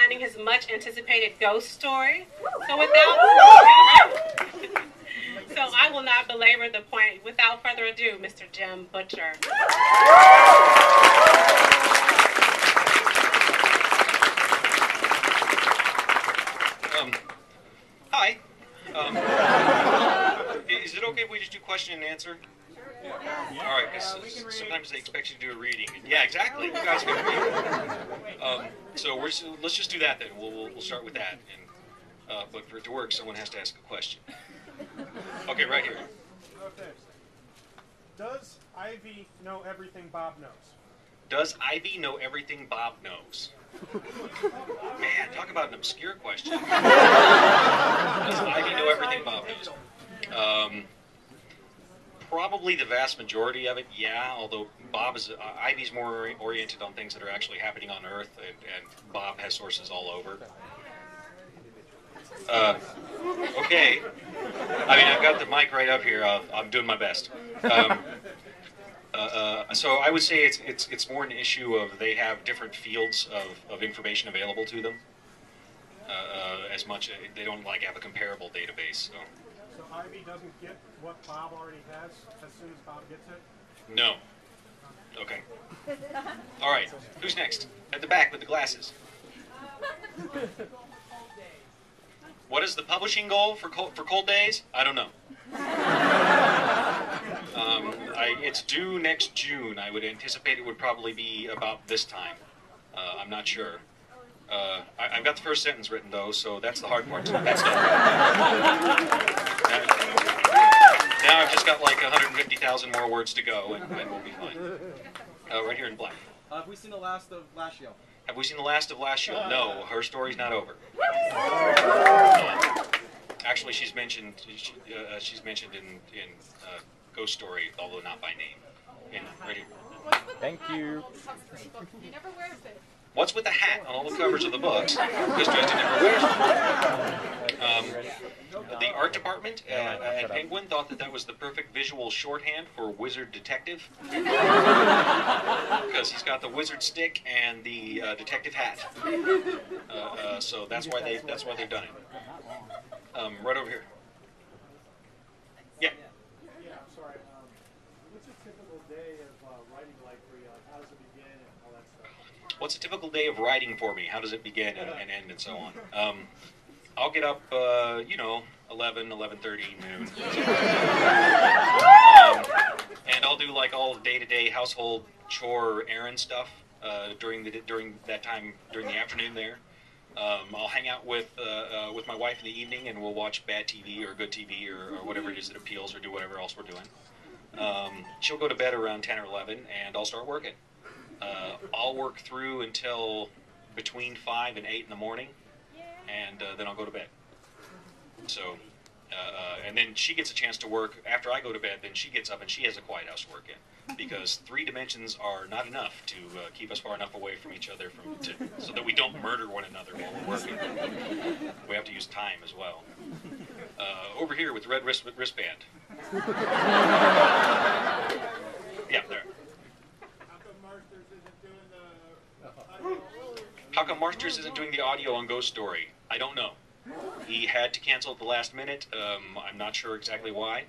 headlining his much-anticipated Ghost Story. So I will not belabor the point. Without further ado, Mr. Jim Butcher. Hi. Is it okay if we just do question and answer? Yeah. All right, because sometimes they expect you to do a reading. Yeah, exactly. You guys can read. So let's just do that then. We'll start with that. And but for it to work, someone has to ask a question. Okay, right here. Okay. Does Ivy know everything Bob knows? Does Ivy know everything Bob knows? Man, talk about an obscure question. Does Ivy know everything Bob knows? Probably the vast majority of it, yeah. Although Ivy's more oriented on things that are actually happening on Earth, and Bob has sources all over. Okay. I mean, I've got the mic right up here. I'm doing my best. So I would say it's more an issue of they have different fields of information available to them. As much they don't have a comparable database. So Ivy doesn't get what Bob already has as soon as Bob gets it? No. Okay. All right. Who's next? At the back with the glasses. What is the publishing goal for Cold Days? I don't know. It's due next June. I would anticipate it would probably be about this time. I'm not sure. I've got the first sentence written, though, so that's the hard part. That's done. Now I've just got like 150,000 more words to go, and we'll be fine. Right here in black. Have we seen the last of Lashio? Have we seen the last of Lashio? No, her story's not over. Actually, she's mentioned in Ghost Story, although not by name. Right here. Thank you. He never wears it. What's with the hat on all the covers of the books? Because Dresden never wears it. The art department at Penguin thought that was the perfect visual shorthand for wizard detective. Because he's got the wizard stick and the detective hat. So that's why they've done it. Right over here. Yeah. Yeah, I'm sorry. What's a typical day of writing like for you? How does it begin and all that stuff? What's a typical day of writing for me? How does it begin and end and so on? I'll get up, 11:30, noon. And I'll do like all day-to-day household chore errand stuff during that time during the afternoon there. I'll hang out with my wife in the evening, and we'll watch bad TV or good TV or whatever it is that appeals, or do whatever else we're doing. She'll go to bed around 10 or 11, and I'll start working. I'll work through until between 5 and 8 in the morning, and then I'll go to bed. So, and then she gets a chance to work after I go to bed. Then she gets up and she has a quiet house to work in, because 3 dimensions are not enough to keep us far enough away from each other so that we don't murder one another while we're working. We have to use time as well. Over here with the red wristband. Yeah, there. How come Marsters isn't doing the audio on Ghost Story? I don't know. He had to cancel at the last minute. I'm not sure exactly why.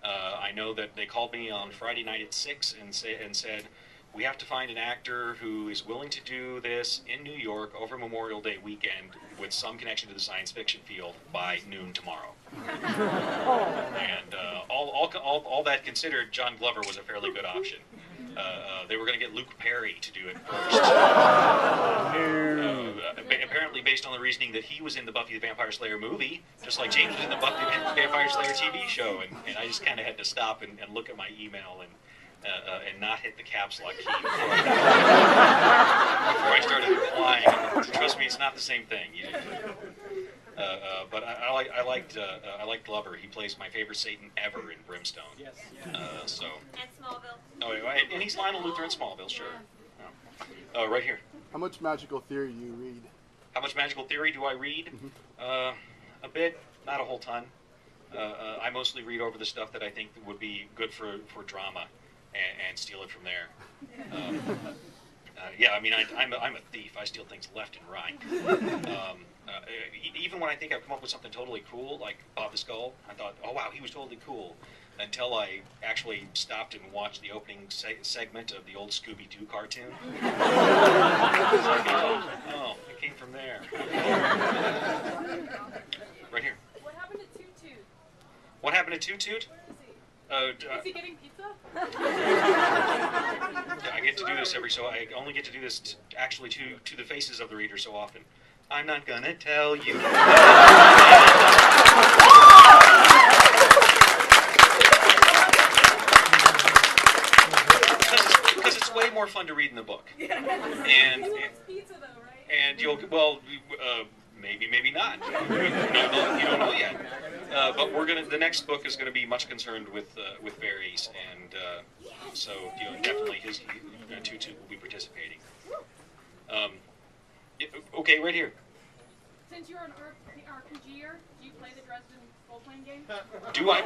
I know that they called me on Friday night at 6 and said, we have to find an actor who is willing to do this in New York over Memorial Day weekend with some connection to the science fiction field by noon tomorrow. And all that considered, John Glover was a fairly good option. They were going to get Luke Perry to do it first. Apparently based on the reasoning that he was in the Buffy the Vampire Slayer movie, just like James was in the Buffy the Vampire Slayer TV show, and I just kind of had to stop and look at my email and not hit the caps lock key before I started replying. And trust me, it's not the same thing. But I liked Glover. He plays my favorite Satan ever in Brimstone. Yes. And Smallville. Oh, and he's Lionel Luthor in Smallville, sure. Right here. How much magical theory do you read? How much magical theory do I read? A bit, not a whole ton. I mostly read over the stuff that I think would be good for drama, and steal it from there. Yeah, I mean, I'm a thief. I steal things left and right. Even when I think I've come up with something totally cool, like Bob the Skull, I thought, oh wow, he was totally cool. Until I actually stopped and watched the opening segment of the old Scooby-Doo cartoon. Oh, it came from there. Right here. What happened to Toot Toot? What happened to Toot Toot? Is he getting pizza? I get to do this I only get to do this actually to the faces of the reader so often. I'm not gonna tell you. Because it's way more fun to read in the book. And Pizza though, right? and you'll maybe not. You don't know yet. But the next book is gonna be much concerned with fairies, and so definitely his Toot Toot will be participating. Okay, right here. Since you're an RPGer, do you play the Dresden role-playing game? Do I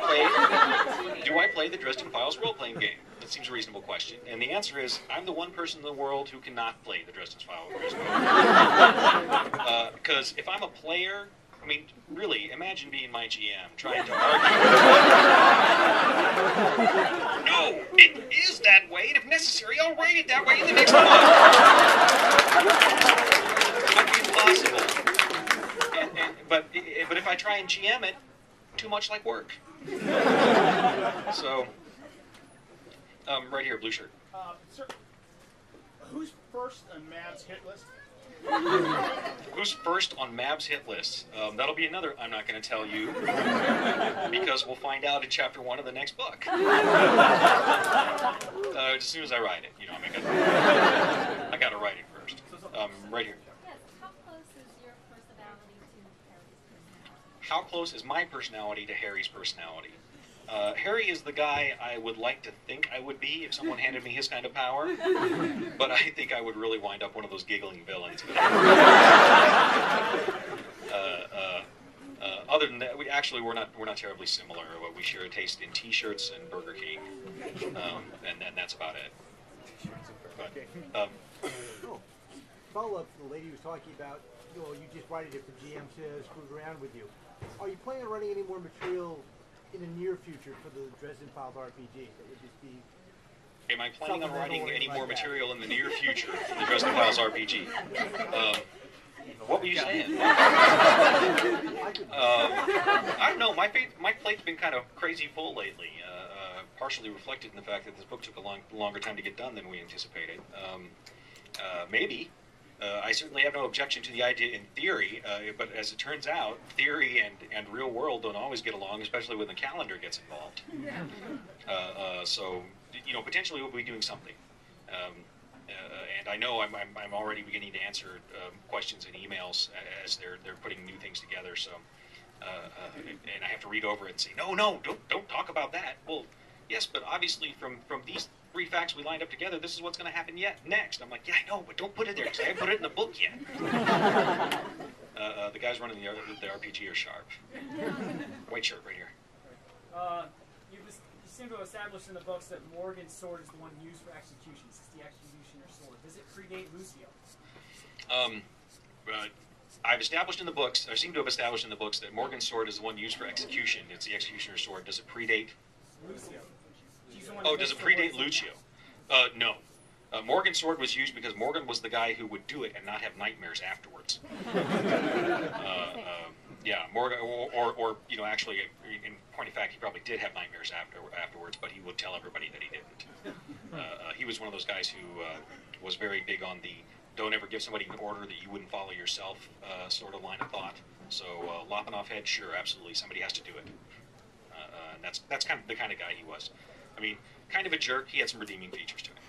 play the Dresden Files role-playing game? That seems a reasonable question. And the answer is, I'm the one person in the world who cannot play the Dresden Files role-playing game. Because if I'm a player, I mean, really, imagine being my GM, trying to argue. No, it is that way, and if necessary, I'll write it that way in the next book. Impossible. But if I try and GM it, too much like work. So, right here, blue shirt. Sir, who's first on Mav's hit list? Who's first on Mav's hit list? That'll be another I'm not going to tell you, because we'll find out in chapter 1 of the next book. As soon as I write it, I got to write it first. Right here. How close is my personality to Harry's personality? Harry is the guy I would like to think I would be if someone handed me his kind of power, but I think I would really wind up one of those giggling villains. Other than that, we're not terribly similar. We share a taste in T-shirts and Burger King, and that's about it. But, follow up to the lady who was talking about, you just writing it for GM to screw around with you. Are you planning on running any more material in the near future for the Dresden Files RPG? That would just be. Am I planning on writing any more material in the near future for the Dresden Files RPG? What were you saying? I don't know. My plate's been kind of crazy full lately. Partially reflected in the fact that this book took a longer time to get done than we anticipated. Maybe. I certainly have no objection to the idea in theory, but as it turns out, theory and real world don't always get along, especially when the calendar gets involved. So, potentially we'll be doing something. And I know I'm already beginning to answer questions and emails as they're putting new things together. So, and I have to read over it and say, no, don't talk about that. Well, yes, but obviously from these 3 facts we lined up together, this is what's going to happen next. I'm like, yeah, I know, but don't put it there because I haven't put it in the book yet. The guys running the RPG are sharp. White shirt right here. You seem to have established in the books that Morgan's sword is the one used for executions. It's the executioner's sword. Does it predate Lucio? I've established in the books, I seem to have established in the books that Morgan's sword is the one used for execution. It's the executioner's sword. Does it predate Lucio? Does it predate Lucio? No. Morgan's sword was used because Morgan was the guy who would do it and not have nightmares afterwards. Yeah, Morgan, or actually, in point of fact, he probably did have nightmares afterwards, but he would tell everybody that he didn't. He was one of those guys who was very big on the don't ever give somebody an order that you wouldn't follow yourself sort of line of thought. So lopping off head, sure, absolutely, somebody has to do it. And that's kind of the kind of guy he was. I mean, kind of a jerk. He had some redeeming features to him.